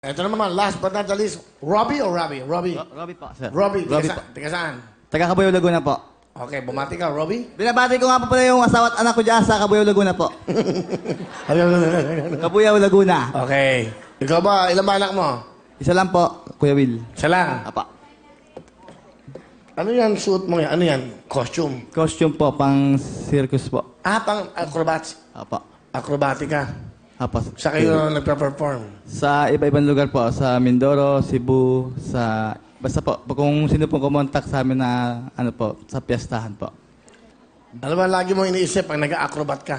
Ito naman, last but not the least, Robbie or Robbie? Robbie. Robbie po, sir. Robbie, Robbie tiga, po. tiga saan? Taga Cabuyao, Laguna po. Okay, bumati ka, Robbie. Binabati ko nga po pala yung asawa at anak ko dyan sa Cabuyao, Laguna po. Cabuyao, Laguna. Okay. Ikaw ba, ilan ba anak mo? Isa lang po, Kuya Will. Isa lang. Apa. Ano yan, suit mo yan? Ano yan? Costume? Costume po, pang circus po. Ah, pang acrobats. Apa. Acrobatica. Apa. Sa kayo nagpa-perform? Sa iba-ibang lugar po. Sa Mindoro, Cebu, sa... Basta po, kung sino pong kumontak sa amin na, ano po, sa piyestahan po. Ano ba lagi mo iniisip pag nag-acrobat ka?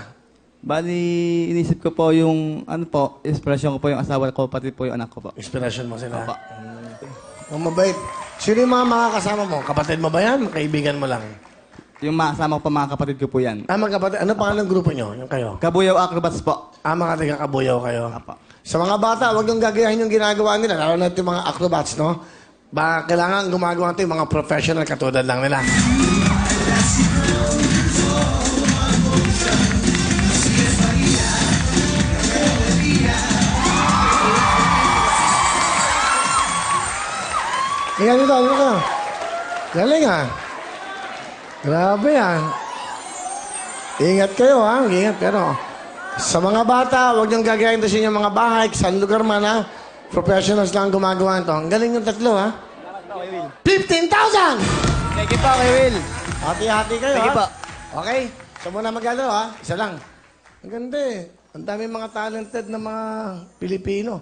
Bali, inisip ko po yung, ano po, inspirasyon ko po yung asawa ko, pati po yung anak ko po. Inspiration mo sila? Apa. Ang mabait. Sino yung mga kasama mo? Kapatid mo ba yan? Kaibigan mo lang? Yung kasama ko pa, mga kapatid ko po yan. Ah, magkapatid. Ano pangalan ng grupo nyo? Yung kayo? Cabuyao Acrobats po. Ah, mga taga-Kabuyaw kayo. Apa. Sa mga bata, huwag yung gagayahin yung ginagawa nila. Lalo na ito yung mga acrobats, no? Ba, kailangan gumagawa ito yung mga professional katulad lang nila. Tingnan nito, ano ka? Galing, ha? Grabe, ha? Ingat kayo, ha? Ingat, pero... Sa mga bata, huwag niyong gagayahin ito sa inyong mga bahay, sa lugar man, ha? Professionals lang gumagawa ito. Ang galing yung tatlo, ha? 15,000! Thank you po, Kuya Will. Hati-hati kayo, Thank you po. ha? Okay? So muna magalo, ha? Isa lang. Ang ganda, eh. Ang daming mga talented na mga Pilipino.